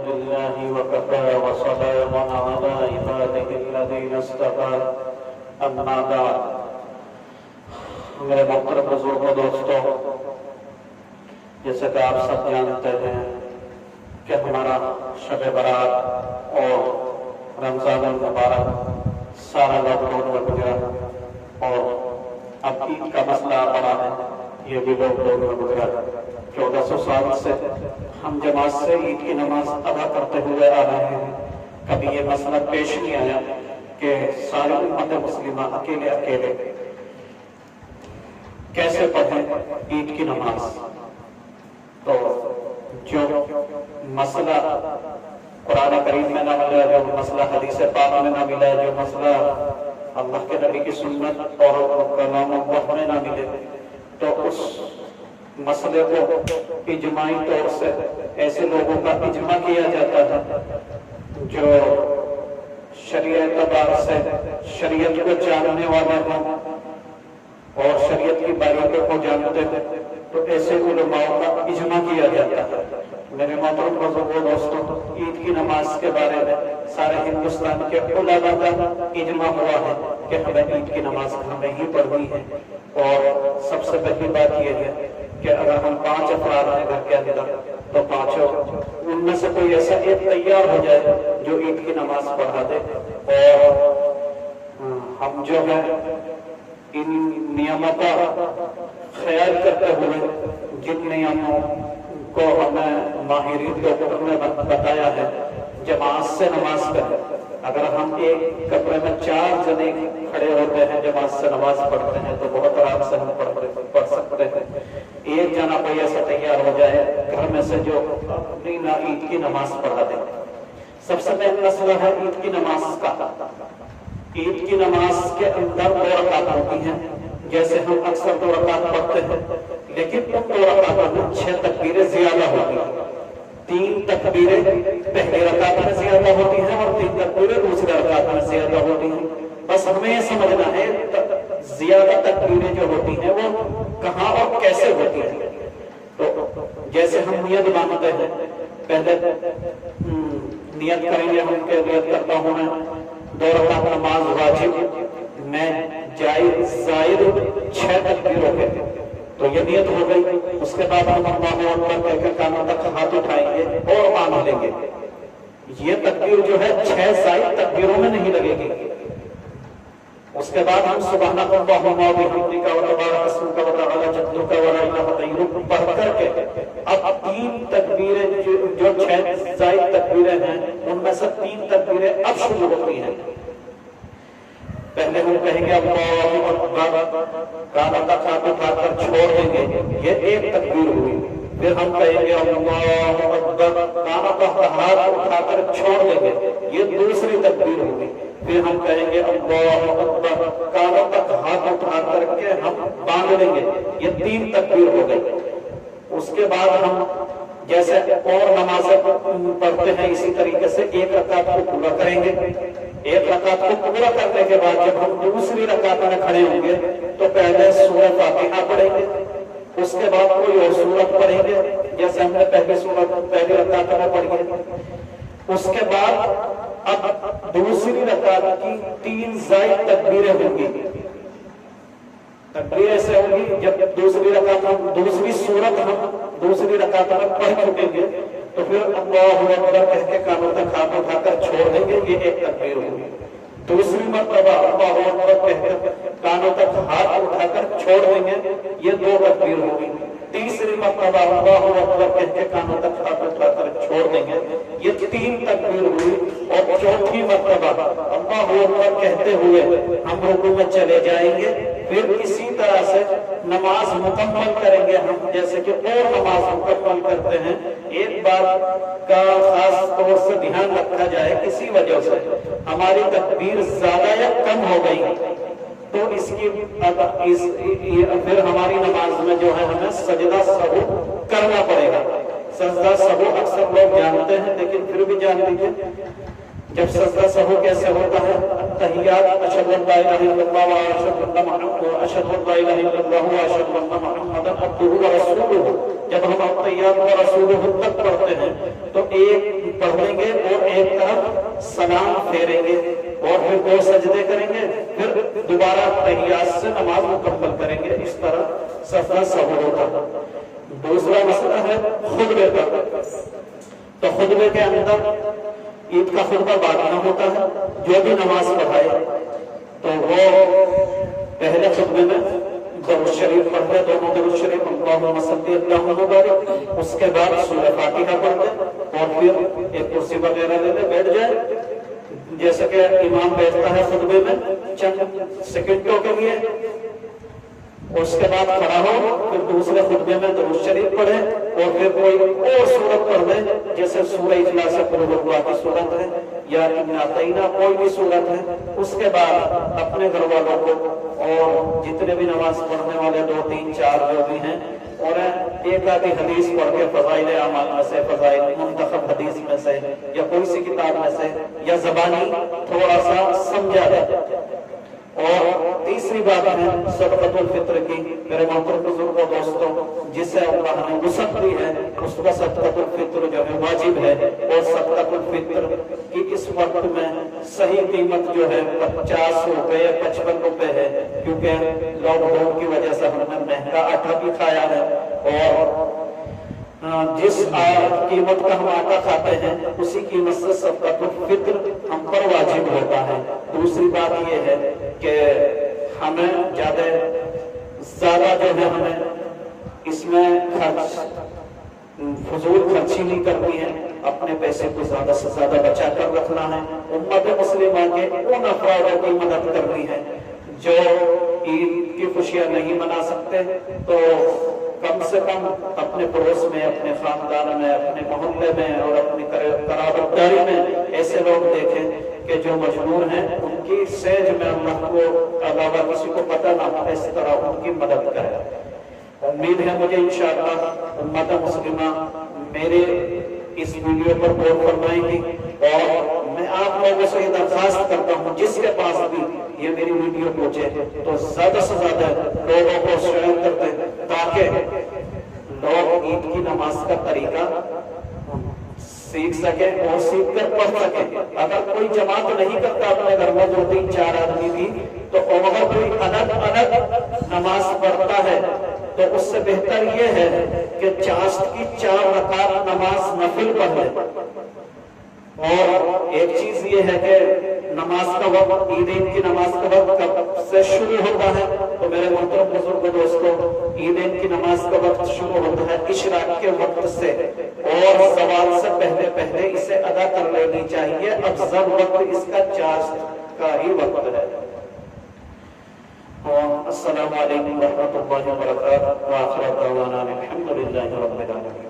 لله وكفى وسلام على عباده الذين اصطفى اما بعد میرے محترم بزرگوں دوستوں، جیسا کہ آپ سب جانتے ہیں کہ ہمارا شب برات اور رمضان المبارک سارا لاک ڈاؤن میں گزرا اور اب عید کا مسئلہ بڑا ہے، یہ بھی لاک ڈاؤن میں گزرا۔ 1400 سال سے ہم جماعت سے عید کی نماز ادا کرتے ہوئے آ رہے ہیں، کبھی یہ مسئلہ پیش نہیں آیا کہ ساری امت مسلمہ اکیلے کیسے پڑھیں عید کی نماز۔ تو جو مسئلہ قرآن کریم میں نہ ملا، جو مسئلہ حدیث پاک میں نہ ملا، جو مسئلہ اللہ کے نبی کی سنت اور کلام اللہ میں نہ ملے، تو اس مسئلے کو اجماعی طور سے ایسے لوگوں کا اجماع کیا جاتا ہے جو شریعت اعتبار سے شریعت کو جاننے والے ہوں اور شریعت کی باریکیوں کو جانتے ہیں، تو ایسے علماء کا اجماع کیا جاتا ہے۔ میرے محترم بزرگوں دوستوں، عید کی نماز کے بارے میں سارے ہندوستان کے علماء کا اجماع ہوا ہے کہ ہمیں عید کی نماز ہمیں ہی پڑھنی ہے۔ اور سب سے پہلی بات یہ ہے کہ اگر ہم 5 افراد ہیں گھر کے اندر، تو 5 ان میں سے کوئی ایسا ایک تیار ہو جائے جو عید کی نماز پڑھا دے، اور ہم جو ہے ان نیاموں کا خیال کرتے ہوئے جن نیاموں کو ہمیں ماہرین کے حکم نے بتایا ہے، جماعت سے نماز کریں۔ اگر ہم ایک کمرے میں 4 جنے کھڑے ہوتے ہیں، جماعت سے نماز پڑھتے ہیں، تو بہت آرام سے ہم پڑھ سکتے ہیں۔ ایک جنا کوئی ایسا تیار ہو جائے گھر میں سے جو اپنی عید کی نماز پڑھا دے۔ سب سے پہلا مسئلہ ہے عید کی نماز کا۔ عید کی نماز کے اندر 2 رکعت ہوتی ہیں، جیسے ہم اکثر 2 رکعت پڑھتے ہیں، لیکن ان 2 رکعتوں میں 6 تکبیریں زیادہ ہوتی ہیں۔ 3 تکبیریں پہلی رکعت میں زیادہ ہوتی ہیں اور 3 تکبیریں دوسری رکعت میں زیادہ ہوتی ہیں۔ بس ہمیں یہ سمجھنا ہے زیادہ تکبیریں جو ہوتی ہیں وہ کہاں اور کیسے ہوتی ہیں۔ تو جیسے ہم نیت باندھتے ہیں، پہلے نیت کریں گے، ہم کہ نیت کرتا ہوں میں 2 رکعت نماز واجب میں جائز زائد 6 تکبیروں کے، تو یہ نیت ہو گئی۔ اس کے بعد ہم اللہ اکبر کہہ کر کانوں تک ہاتھ اٹھائیں گے اور باندھ لیں گے۔ یہ تکبیر جو ہے 6 زائد تکبیروں میں نہیں لگے گی۔ اس کے بعد ہم سبحانک اللہم و بحمدک و تبارک اسمک و تعالی جدک و لا الہ غیرک پڑھ کر کے اب 3 تکبیریں جو 6 زائد تکبیریں ہیں، ان میں سے 3 تکبیریں اب شروع ہوتی ہیں۔ پہلے ہم کہیں گے اللہ اکبر، کانوں تک ہاتھ اٹھا کر چھوڑ دیں گے، یہ ایک تکبیر ہوئی۔ پھر ہم کہیں گے اللہ اکبر، کانوں تک ہاتھ اٹھا کر چھوڑ دیں گے، یہ دوسری تکبیر ہوئی۔ پھر ہم کہیں گے اللہ اکبر، کانوں تک ہاتھ اٹھا کر کے ہم باندھ لیں گے، یہ 3 تکبیر ہو گئی۔ اس کے بعد ہم جیسے اور نمازیں پڑھتے ہیں اسی طریقے سے 1 رکعت کو پورا کریں گے۔ 1 رکعت کو پورا کرنے کے بعد جب ہم دوسری رکعت میں کھڑے ہوں گے تو پہلے سورہ فاتحہ پڑھیں گے، اس کے بعد کوئی اور سورت پڑھیں گے جیسے ہم نے پہلی رکعت میں پڑھی ہے۔ اس کے بعد اب دوسری رکعت کی 3 زائد تکبیریں ہوں گی۔ تکبیر ایسے ہوگی جب دوسری رکعت ہم دوسری سورت ہم دوسری رکعت میں پڑھ چکیں گے تو پھر اللہ اکبر کہہ کے کانوں تک ہاتھ اٹھا کر چھوڑ دیں گے، یہ 1 تکبیر ہوگی۔ دوسری مرتبہ اللہ اکبر کہہ کر کانوں تک ہاتھ اٹھا کر چھوڑ دیں گے، یہ 2 تکبیر ہوگی۔ تیسری مرتبہ اللہ اکبر کہہ کے کانوں تک ہاتھ اٹھا کر چھوڑ دیں گے، یہ 3 تکبیر ہوئی۔ اور چوتھی مرتبہ اللہ اکبر کہتے ہوئے ہم رکوع میں چلے جائیں گے، پھر اسی طرح سے نماز مکمل کریں گے ہم، جیسے کہ اور نماز مکمل کرتے ہیں۔ ایک بات کا خاص طور سے دھیان رکھا جائے، کسی وجہ سے ہماری تکبیر زیادہ یا کم ہو گئی تو اس کی پھر ہماری نماز میں جو ہے ہمیں سجدہ سہو کرنا پڑے گا۔ سجدہ سہو اکثر لوگ جانتے ہیں لیکن پھر بھی جان لیجیے، جب سجدہ سہو کیسے ہوتا ہے، تحیات اشہد ان لا الہ الا اللہ و اشہد ان لا الہ الا اللہ و اشہد ان محمدا عبدہ و رسولہ، جب ہم التحیات و رسولہ تک پڑھتے ہیں تو ایک پڑھیں گے اور ایک طرف سلام پھیریں گے اور پھر 2 سجدے کریں گے، پھر دوبارہ تحیات سے نماز مکمل کریں گے. اس طرح سفر سہول ہوتا. دوسرا مسئلہ ہے خطبے کا. تو خطبے کے اندر عید کا خطبہ باقی ہوتا ہے. جو بھی نماز پڑھائے تو وہ پہلے خطبے میں درود شریف پڑھتے، دونوں درود شریف اللہم صلی اللہ مبارک، اس کے بعد سورہ فاتحہ پڑھتے اور پھر ایک کرسی وغیرہ لے لے بیٹھ جائے. جیسے کہ امام بیٹھتا ہے خطبے میں چند سیکنڈوں کے لیے، اس کے بعد کھڑا ہو، پھر دوسرے خطبے میں درود شریف پڑھے اور پھر کوئی اور سورت پڑھ دے، جیسے سورہ اخلاص قل هو اللہ کی سورت ہے یا انا اعطیناک کوئی بھی سورت ہے. اس کے بعد اپنے گھر والوں کو اور جتنے بھی نماز پڑھنے والے 2 3 4 جو بھی ہیں، اور ایک آدھی حدیث پڑھ کے فضائل اعمال میں سے، فضائل منتخب حدیث میں سے یا کوئی سی کتاب میں سے یا زبانی تھوڑا سا سمجھا جائے. اور تیسری بات ہے صدقۃ الفطر کی. میرے محترم بزرگوں دوستوں، جسے اللہ نے وسعت دی ہے اس کو صدقۃ الفطر جو ہے واجب ہے. اور صدقۃ الفطر کی اس وقت میں صحیح قیمت جو ہے 50 روپے یا 55 روپے ہے، کیونکہ لاک ڈاؤن کی وجہ سے ہم نے مہنگا آٹا بھی کھایا ہے، اور جس قیمت کا ہم آٹا کھاتے ہیں اسی قیمت سے صدقۃ الفطر ہم پر واجب ہوتا ہے. دوسری بات یہ ہے کہ ہمیں زیادہ جو ہے ہمیں اس میں فضول خرچی نہیں کرنی ہے، اپنے پیسے کو زیادہ سے زیادہ بچا کر رکھنا ہے. امت مسلمہ کے ان افرادوں کی مدد کرنی ہے جو عید کی خوشیاں نہیں منا سکتے، تو کم سے کم اپنے پڑوس میں، اپنے خاندان میں، اپنے محلے میں اور اپنی قرابت داری میں ایسے لوگ دیکھیں کہ جو مجبور ہیں، ان کی سیج میں اللہ کو علاوہ کسی کو پتہ نہ ہو، اس طرح ان کی مدد کرے. امید ہے مجھے انشاءاللہ امت مسلمہ میرے اس ویڈیو پر غور فرمائیں گی، اور میں آپ لوگوں سے یہ درخواست کرتا ہوں جس کے پاس بھی یہ میری ویڈیو پہنچے تو زیادہ سے زیادہ لوگوں کو شیئر کر دیں تاکہ لوگ عید کی نماز کا طریقہ سیکھ سکیں اور سیکھ کر پڑھ سکیں. اگر کوئی جماعت نہیں کرتا اپنے گھر میں 2 3 4 آدمی بھی، تو اگر کوئی الگ نماز پڑھتا ہے تو اس سے بہتر یہ ہے کہ چاشت کی 4 رکعت نماز نفل پڑھ لے. اور ایک چیز یہ ہے کہ نماز کا وقت، عیدین کی نماز کا وقت کب سے شروع ہوتا ہے؟ تو میرے محترم بزرگ دوستوں، عیدین کی نماز کا وقت شروع ہوتا ہے اشراق کے وقت سے، اور زوال سے پہلے پہلے اسے ادا کر لینی چاہیے. افضل وقت اس کا چاشت کا ہی وقت ہے. السلام علیکم ورحمۃ اللہ وبرکاتہ. وآخر دعوانا الحمد للہ رب العالمین.